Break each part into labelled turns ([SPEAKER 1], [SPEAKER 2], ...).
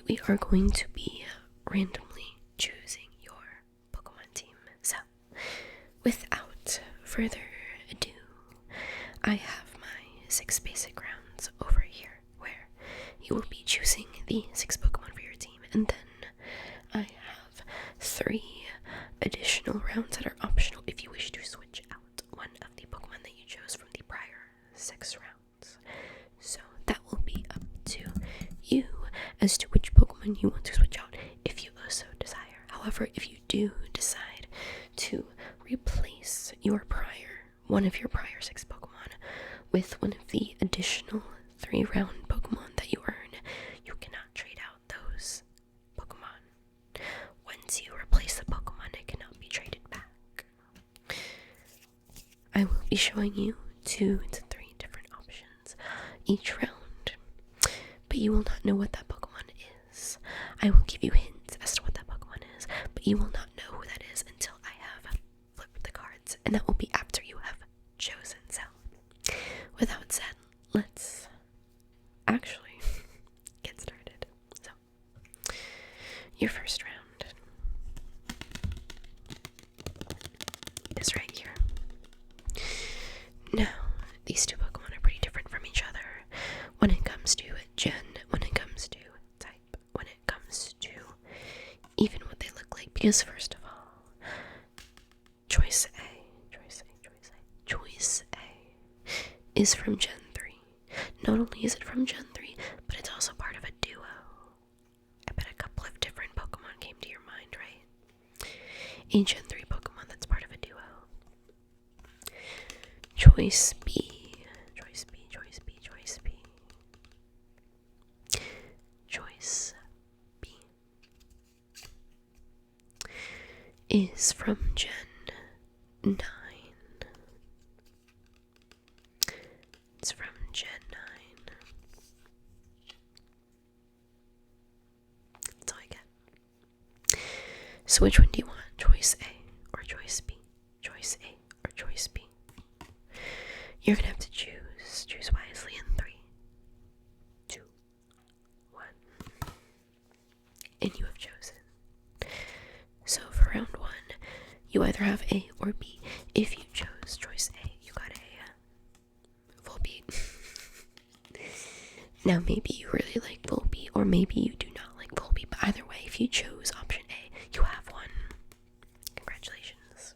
[SPEAKER 1] we are going to be randomly choosing your Pokemon team. So, without further ado, I have my 6 basic rounds over here, where you will be choosing the 6 Pokemon for your team, and then I have 3 additional rounds that are optional if you wish to switch out one of the Pokemon that you chose from the prior 6 rounds. So that will be up to you as to which Pokemon you want to switch out if you so desire. However, if you do decide to replace one of your prior 6 Pokemon with one of the additional 3 round Pokemon that you earn, you cannot trade out those Pokemon. Once you replace the Pokemon, it cannot be traded back. I will be showing you 2 to 3 different options each round, but you will not know what that Pokemon is. I will give you hints as to what that Pokemon is, but you will not know who that is until I have flipped the cards, and that will be after you have chosen. So, without said, let's actually get started. So, your first round is right here. Now, these 2 Pokemon are pretty different from each other when it comes to gen, when it comes to type, when it comes to even what they look like. Because first of all, choice A is from Gen 3. Not only is it from Gen 3, but it's also part of a duo. I bet a couple of different Pokemon came to your mind, right? A Gen 3 Pokemon that's part of a duo. Choice B is from Gen 9. It's from Gen 9. That's all I get. So which one do you want? Choice A or choice B? Choice A or choice B? You're gonna have to choose. Choose wisely in 3, 2, 1. And you have chosen. So for round 1, you either have A or B. If you chose choice A, you got a Volbeat. Now maybe you really like Volbeat, or maybe you do not like Volbeat, but either way, if you chose option A, you have one. Congratulations.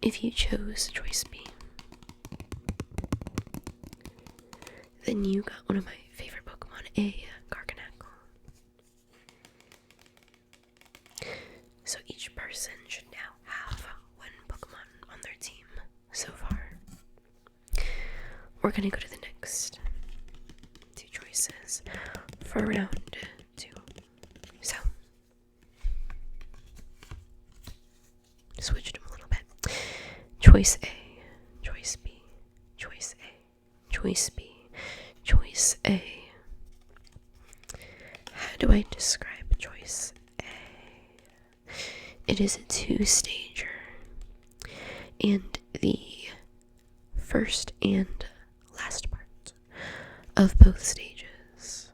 [SPEAKER 1] If you chose choice B, then you got one of my favorite Pokemon, a Garganacl. So each person should now have one Pokemon on their team so far. We're gonna go to the next 2 choices for round 2. So, switch them a little bit. Choice A, choice B, choice A, choice B, choice A. How do I describe choice A? It is a 2-stager, and the first and last part of both stages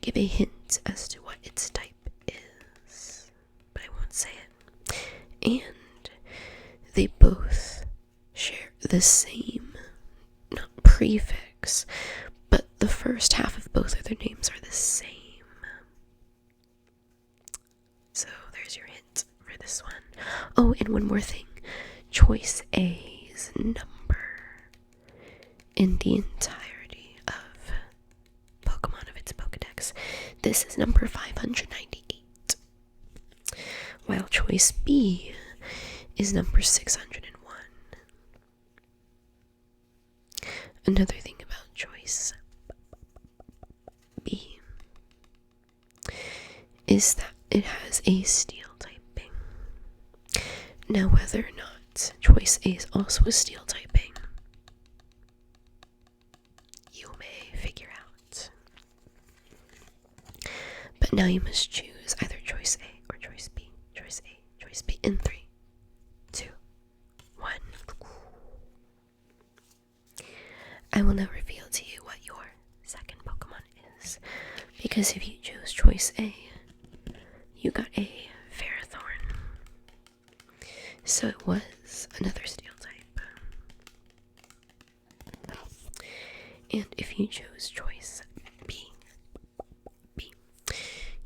[SPEAKER 1] give a hint as to what its type is, but I won't say it. And they both share the same, not prefix, but the first half of both of their names are the same. So there's your hint for this one. Oh, and one more thing. Choice A's number in the entirety of Pokemon of its Pokedex, this is number 598. While choice B is number 601. Another thing about choice B is that it has a steel typing. Now, whether or not choice A is also a steel typing, you may figure out. But now you must choose either choice A or choice B. Choice A, choice B in 3, 2, 1. I will now reveal to you what your second Pokemon is, Because if you chose choice A, you got a Ferrothorn. So it was another steel type. And if you chose choice B,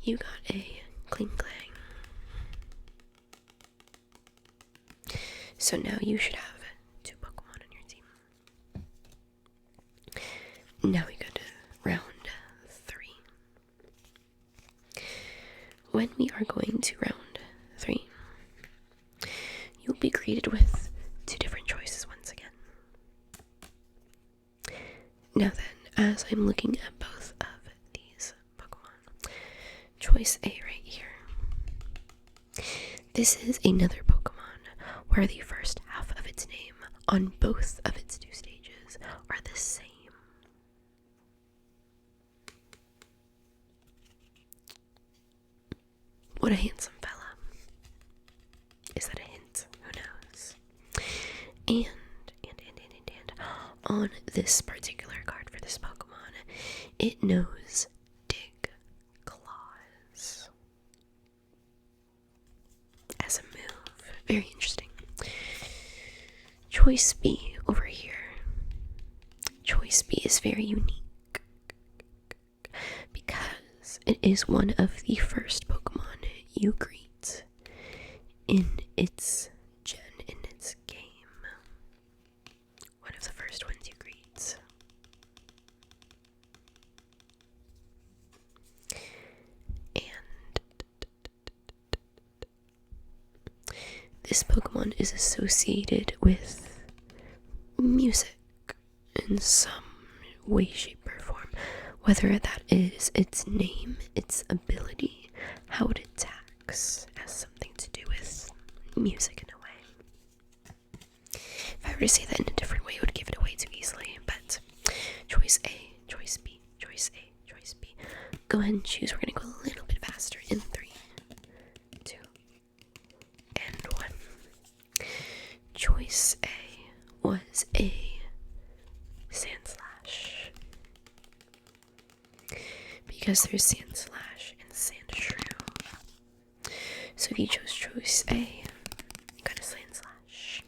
[SPEAKER 1] you got a Klinklang. So now you should have 2 Pokemon on your team. Now we go to round 3. When we are going to round 3, you'll be greeted with 2 different choices once again. Now then, as I'm looking at both of these Pokemon, choice A right here. This is another Pokemon where the first half of its name on both of its 2 stages are the same. What a handsome fella. Is that a hint? Who knows? And on this particular card for this Pokemon, it knows Dig Claws as a move. Very interesting. Choice B over here. Choice B is very unique because it is one of the first Pokemon you greet in its gen, in its game. One of the first ones you greet. And this Pokemon is associated with music in some way, shape, or form. Whether that is its name, its ability, how it attacks, has something to do with music in a way. If I were to say that in a different way, it would give it away too easily. But choice A, choice B, choice A, choice B. Go ahead and choose. We're going to go a little bit faster in 3, 2, and 1. Choice A was a Sandslash. Because there's Sandslash and Sandshrew. So if you chose choice A, you got a Sandslash.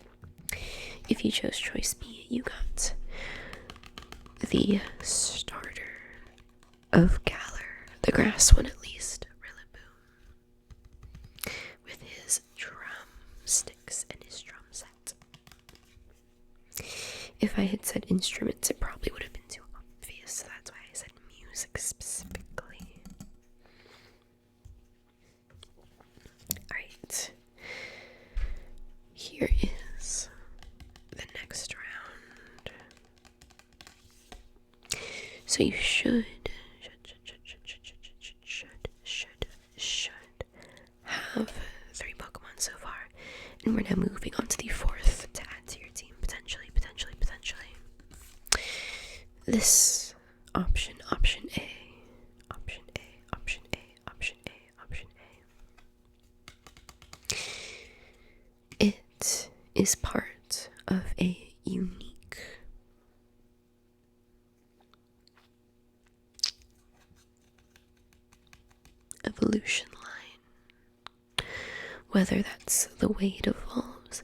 [SPEAKER 1] If you chose choice B, you got the starter of Galar, the grass one at least, Rillaboom, with his drumsticks and his drum set. If I had said instruments, it probably would have been too obvious, so that's why I said music specifically. Alright. Here is the next round. So you should have 3 Pokemon so far. And we're now moving on to the 4th to add to your team, potentially. This option A, option A, option A, option A, option A. It is part of a unique evolution line. Whether that's the way it evolves,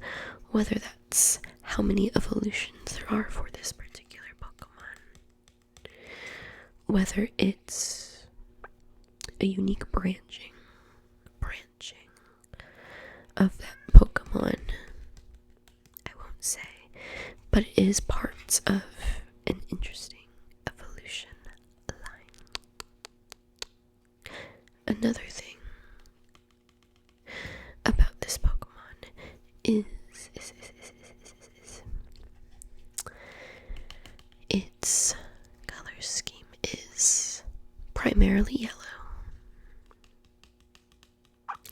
[SPEAKER 1] whether that's how many evolutions there are for this particular Pokemon, whether it's a unique branching of that Pokemon, I won't say, but it is parts of an interesting evolution line. Another thing about this Pokemon is its color scheme is primarily yellow.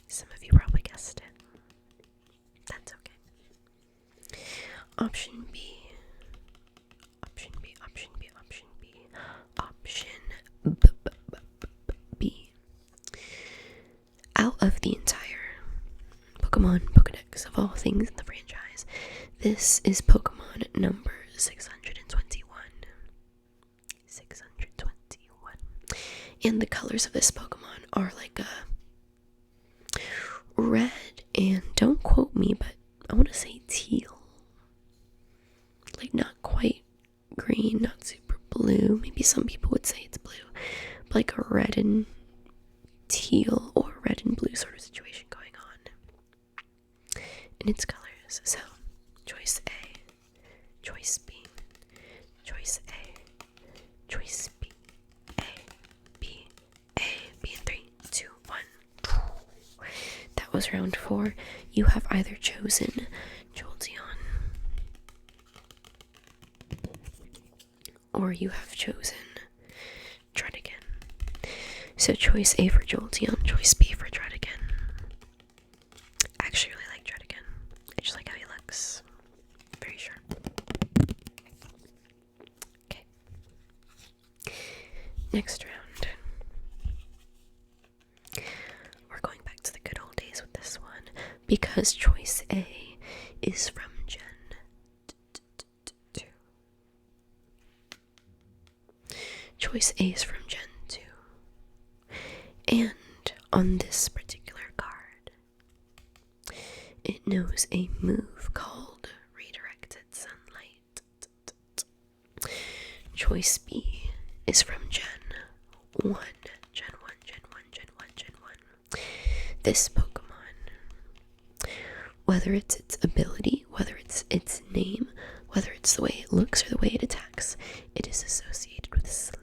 [SPEAKER 1] Some of you probably guessed it. That's okay. Option B. Out of the entire Pokemon Pokedex of all things in the franchise, this is Pokemon number 621. And the colors of this Pokemon are like a red and, don't quote me, but I want to say teal. Like not quite green, not super blue. Maybe some people would say it's blue. But like a red and teal or red and blue sort of situation going on in its colors. So, choice A, choice B, choice A, choice B, A, B, A, B in 3, 2, 1. That was round 4. You have either chosen Jolteon or you have chosen Druddigon. So choice A for Jolteon, choice B for Druddigon. I actually really like Druddigon. I just like how he looks. Very sharp. Okay. Next round. We're going back to the good old days with this one because choice A is from Gen 2. Choice A is from Gen 2. And on this particular card, it knows a move called Redirected Sunlight. Choice B is from Gen 1. Gen 1, Gen 1, Gen 1, Gen 1. This Pokemon, whether it's its ability, whether it's its name, whether it's the way it looks or the way it attacks, it is associated with sleep.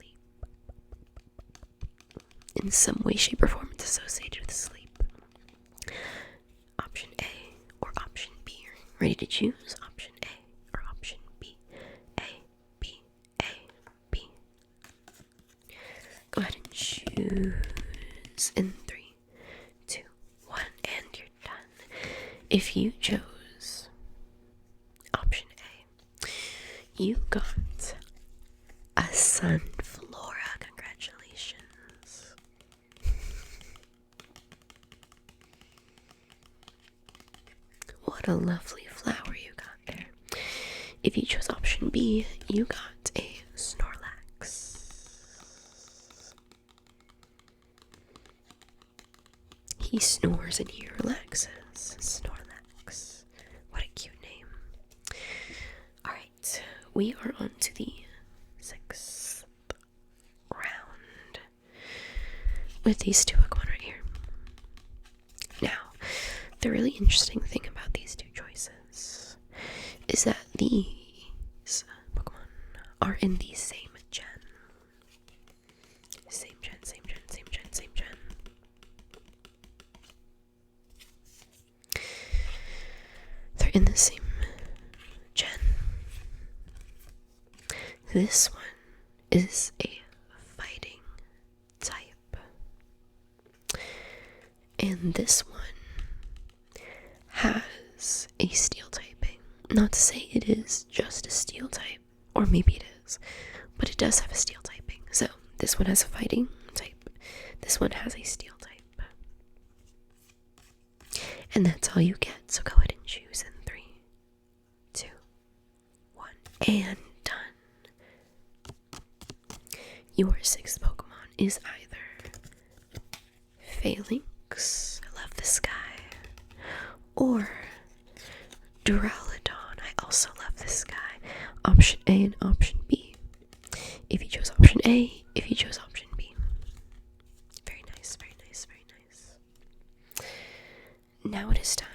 [SPEAKER 1] In some way, shape, or form, it's associated with sleep. Option A or option B. Ready to choose? Option A or option B. A, B, A, B. Go ahead and choose in 3, 2, 1, and you're done. If you chose option A, you got a Sunflora. Congratulations. What a lovely flower you got there. If you chose option B, you got a Snorlax. He snores and he relaxes. Snorlax. What a cute name. Alright, we are on to the 6th round with these two Pokemon right here. Now, the really interesting thing about these two choices is that these Pokemon are in the same gen. Same gen, same gen, same gen, same gen. They're in the same gen. This one is a fighting type. And this one has a steel typing. Not to say it is just a steel type, or maybe it is, but it does have a steel typing. So this one has a fighting type. This one has a steel type. And that's all you get. So go ahead and choose in 3, 2, 1, and done. Your 6th Pokemon is either Phalanx, I love this guy, or Duraludon, I also love this guy. Option A and option B. If you chose option A, if you chose option B. Very nice, very nice, very nice. Now it is time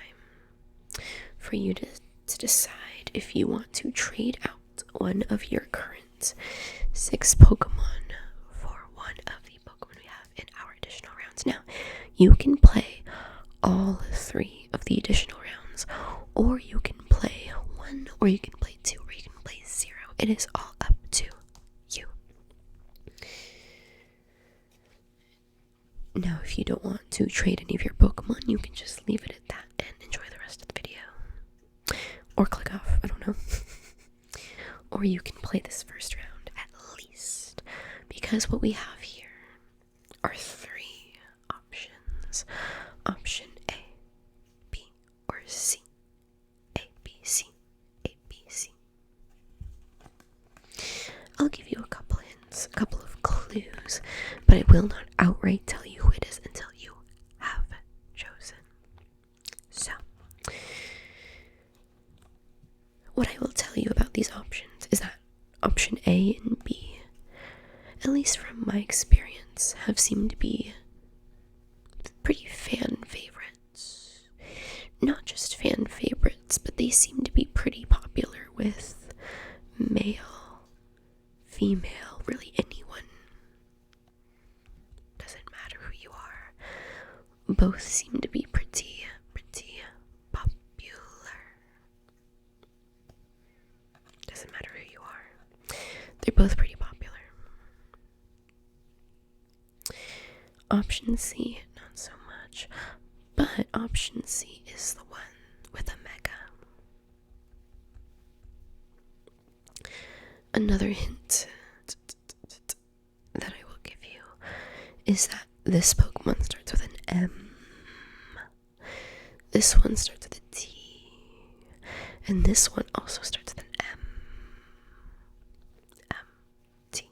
[SPEAKER 1] for you to decide if you want to trade out one of your current 6 Pokemon for one of the Pokemon we have in our additional rounds. Now, you can play all 3 of the additional rounds, or you can play 1, or you can play 2, or you can play 0. It is all up to you. Now, if you don't want to trade any of your Pokemon, you can just leave it at that and enjoy the rest of the video. Or click off, I don't know. Or you can play this first round at least, because what we have here are 3 options. Option A, B, or C. A, B, C, A, B, C. I'll give you a couple hints, a couple of clues, but but I will not outright tell you who it is until you have chosen. So, what I will tell you about these options is that option A and B, at least from my experience, have seemed to be pretty fan favorites. Not just fan favorites, but they seem to be pretty popular with male, female, really anyone. Doesn't matter who you are. Both seem to be pretty popular. Doesn't matter who you are. They're both pretty popular. Option C, not so much. But option C is the one with a mega. Another hint that I will give you is that this Pokemon starts with an M. This one starts with a T. And this one also starts with an M. T.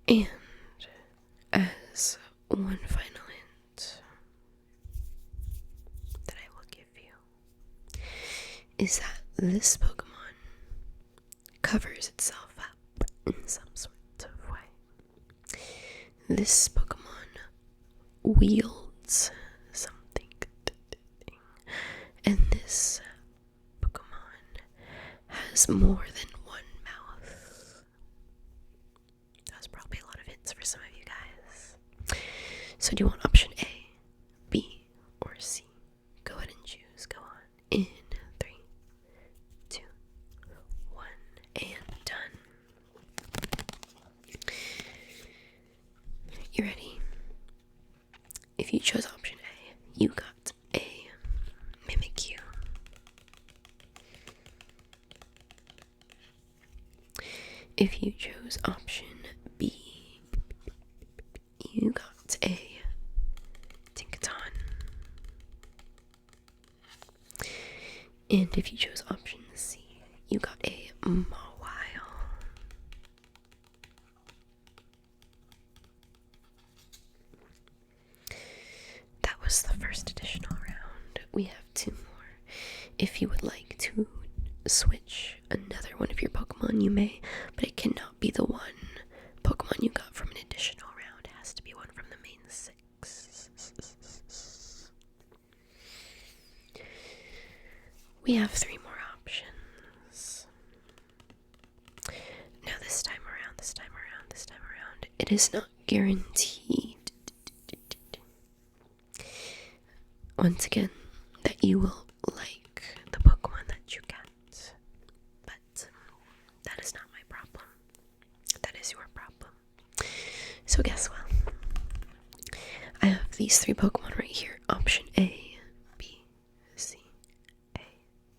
[SPEAKER 1] And as one final hint that I will give you is that this Pokemon covers itself up in some sort of way. This Pokemon wields something, and this Pokemon has more than one mouth. That's probably a lot of hints for some of you guys. So do you want option A, B, or C? Go ahead and choose. Go on. In 3, 2, 1, and done. You ready? If you chose option A, you got a Mimikyu. If you chose option B, you got a Tinkaton. And if you chose option C, you got a Mawile. That was the first additional round. We have 2 more. If you would like to switch another one of your Pokemon, you may, but it cannot be the one Pokemon you got from an additional round. It has to be one from the main 6. We have 3 more options. Now this time around, it is not guaranteed, once again, that you will like the Pokemon that you get. But that is not my problem. That is your problem. So guess what? I have these 3 Pokemon right here. Option A, B, C. A,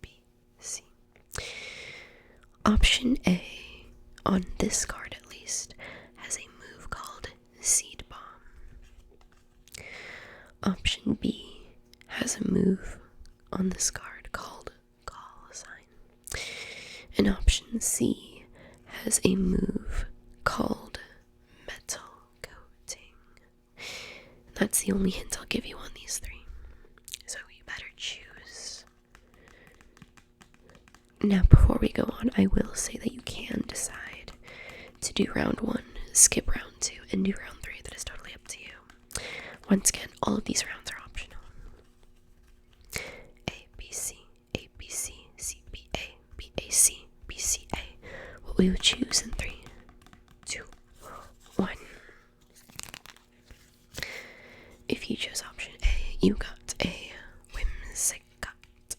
[SPEAKER 1] B, C. Option A, on this card at least, has a move called Seed Bomb. Option B has a move on this card called Call Sign. And option C has a move called Metal Coating. That's the only hint I'll give you on these 3. So you better choose. Now before we go on, I will say that you can decide to do round 1, skip round 2, and do round 3. That is totally up to you. Once again, all of these rounds are optional. A, B, C, A, B, C, C, B, A, B, A, C, B, C, A. What we would choose in 3, 2, 1. If you chose option A, you got a Whimsicott.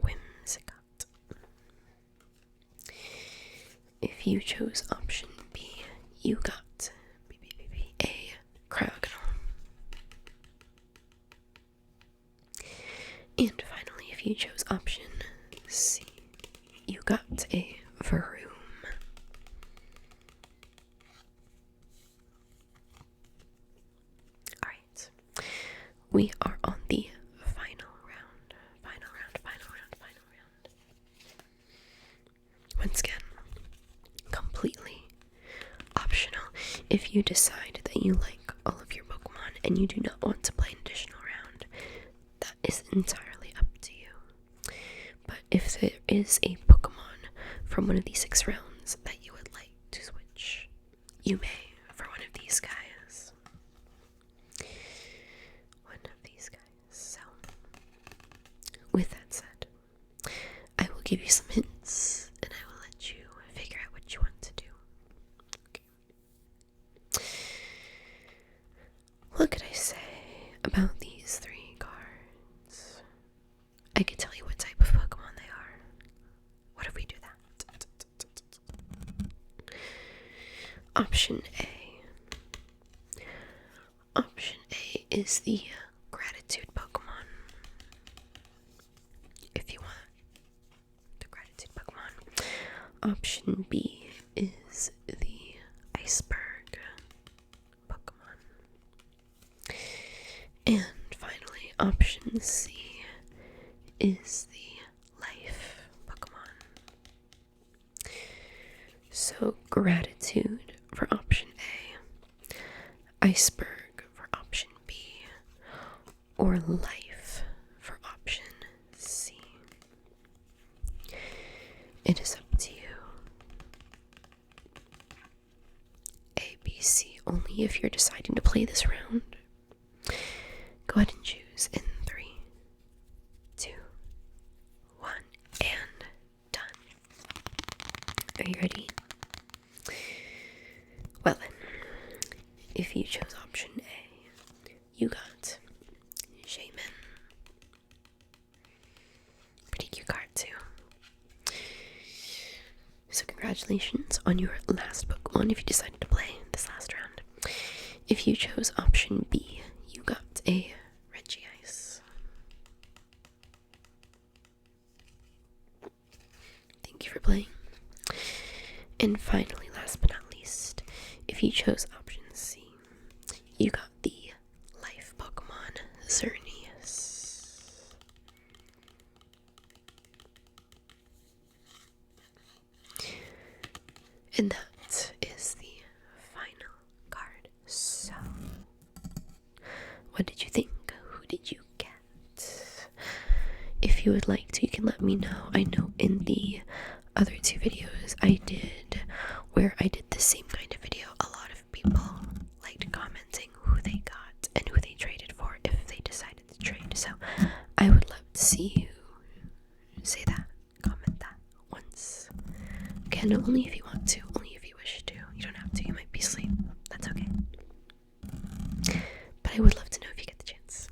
[SPEAKER 1] Whimsicott. If you chose option B, you got a Cryogonal. And finally, if you chose option C, you got a Varoom. Alright, we are on the final round. If you decide that you like all of your Pokemon and you do not want to play an additional round, that is entirely up to you. But if there is a Pokemon from one of these 6 rounds that you would like to switch, you may for one of these guys. So, with that said, I will give you some hints and I will let you figure out what you want to do. Okay. What could I say about these 3 cards? I could tell you what type of Pokemon they are. What if we do that? Option A. Option A is the gratitude Pokemon. If you want the gratitude Pokemon. Option B is the iceberg Pokemon. And finally, option C is the life Pokemon. So gratitude for option A, iceberg for option B, or life for option C. It is up to you. A, B, C only if you're deciding to play this round. Go ahead and choose in 3, 2, 1, and done. Are you ready? Well then, if you chose option A, you got Shaman. Pretty cute card too. So congratulations on your last Pokemon if you decided to play this last round. If you chose option B, you got a Regice. Thank you for playing. And finally, last but not least, if you chose option C, you got the life Pokemon Xerneas. And that is the final card. So, what did you think? Who did you get? If you would like to, you can let me know. I know in the other 2 videos I did, where I did the same kind of video, a lot of people liked commenting who they got and who they traded for if they decided to trade. So I would love to see you say that, comment that once. Again, only if you want to, only if you wish to. You don't have to, you might be asleep. That's okay. But I would love to know if you get the chance.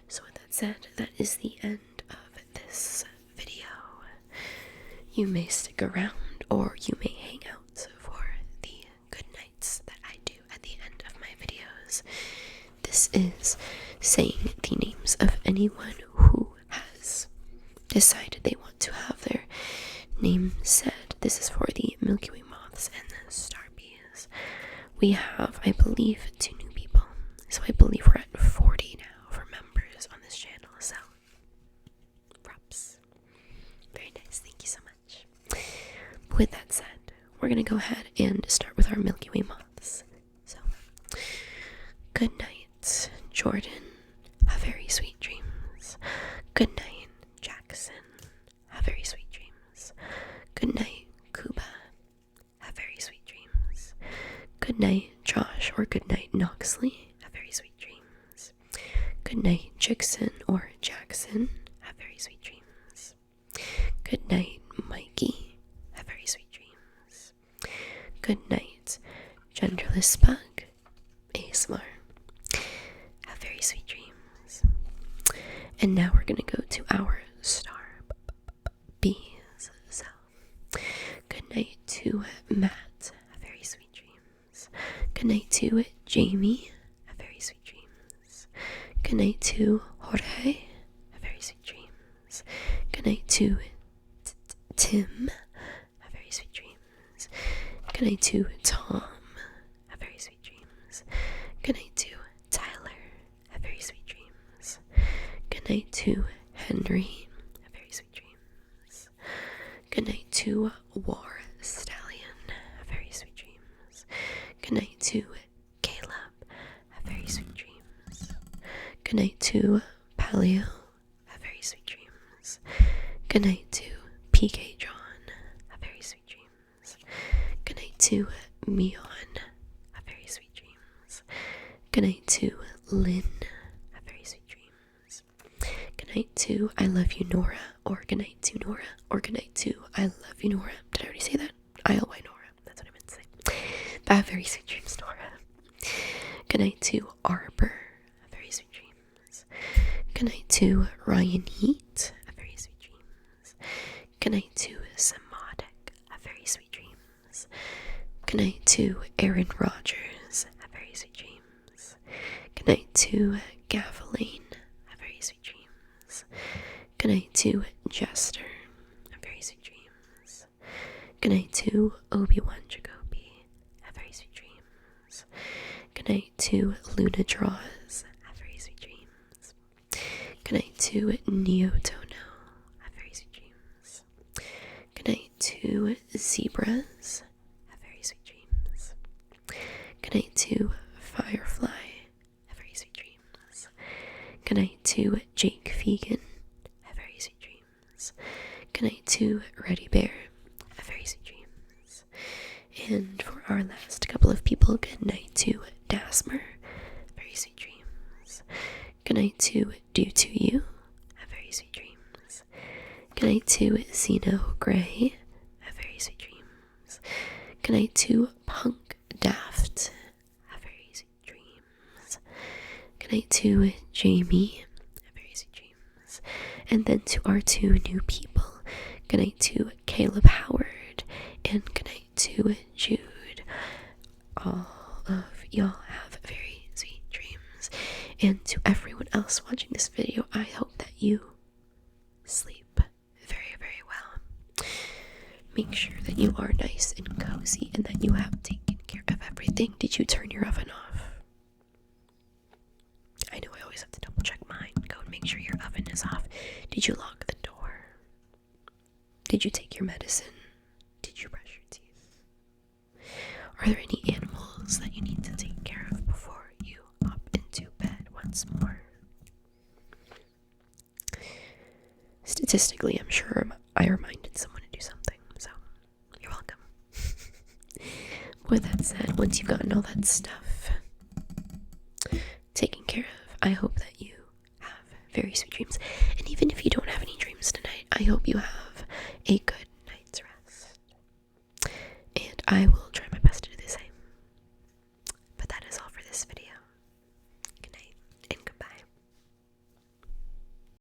[SPEAKER 1] So with that said, that is the end of this video. You may stick around or you may hang out for the good nights that I do at the end of my videos. This is saying the names of anyone who has decided they want to have their name said. This is for the Milky Way moths and the star bees. We have, I believe, 2 new people. So I believe we're at 40 now for members on this channel. So, props. Very nice. Thank you so much. With that said, we're going to go ahead and start with our Milky Way moths. So, good night, Jordan. Have very sweet dreams. Good night, Jackson. Have very sweet dreams. Good night, Kuba. Have very sweet dreams. Good night, Josh, or good night, Noxley. Have very sweet dreams. Good night, Jackson or Jackson. Have very sweet dreams. Good night, Mikey. Have very sweet dreams. Good night, Genderless Bug. ASMR. Have very sweet dreams. And now we're gonna go to our star bees. So, good night to Matt. Have very sweet dreams. Good night to Jamie. Have very sweet dreams. Good night to Jorge. Have very sweet dreams. Good night to Tim. Have very sweet dreams. Good night to Tom. Have very sweet dreams. Good night to Tyler. Have very sweet dreams. Good night to Henry. Have very sweet dreams. Good night to War Stallion. Have very sweet dreams. Good night to Caleb. Have very sweet dreams. Good night to Paleo. Have very sweet dreams. Good night to PK John. Have very sweet dreams. Good night to Mion. Have very sweet dreams. Good night to Lynn. Have very sweet dreams. Good night to I love you Nora, or good night to Nora, or good night to I love you Nora. Did I already say that? ILY Nora. That's what I meant to say. But have very sweet dreams, Nora. Good night to Arbor. Have very sweet dreams. Good night to Ryan Heat. Have very sweet dreams. Good night to Samotic. Have very sweet dreams. Good night to Aaron Rogers. Have very sweet dreams. Good night to Gaviline. Have very sweet dreams. Good night to Jester. Have very sweet dreams. Good night to Obi-Wan Jacoby. Have very sweet dreams. Good night to Luna Draws. Have very sweet dreams. Good night to Neo Tono. Have very sweet dreams. Good night to Zebras. Have very sweet dreams. Good night to Firefly. Have very sweet dreams. Good night to Jake Vegan. Have very sweet dreams. Good night to Ready Bear. Have very sweet dreams. And for our last couple of people, good night to Dasmer. Very sweet dreams. Good night to Due to You. Have very sweet dreams. Good night to Xeno Gray. Have very sweet dreams. Good night to Punk Daft. Have very sweet dreams. Good night to Jamie. Have very sweet dreams. And then to our two new people, good night to Caleb Howard, and good night to Jude. All of y'all have very sweet dreams. And to everyone else watching this video, I hope that you sleep very, very well. Make sure that you are nice and cozy and that you have taken care of everything. Did you turn your oven off? I know I always have to double check mine. Go and make sure your oven is off. Did you lock the door? Did you take your medicine? Did you brush your teeth? Are there any animals that you need to take care of before you hop into bed once more? Statistically, I'm sure I reminded someone to do something, so you're welcome. With that said, once you've gotten all that stuff taken care of, I hope that you have very sweet dreams. And even if you don't have any dreams tonight, I hope you have a good night's rest. And I will try my best to do the same. But that is all for this video.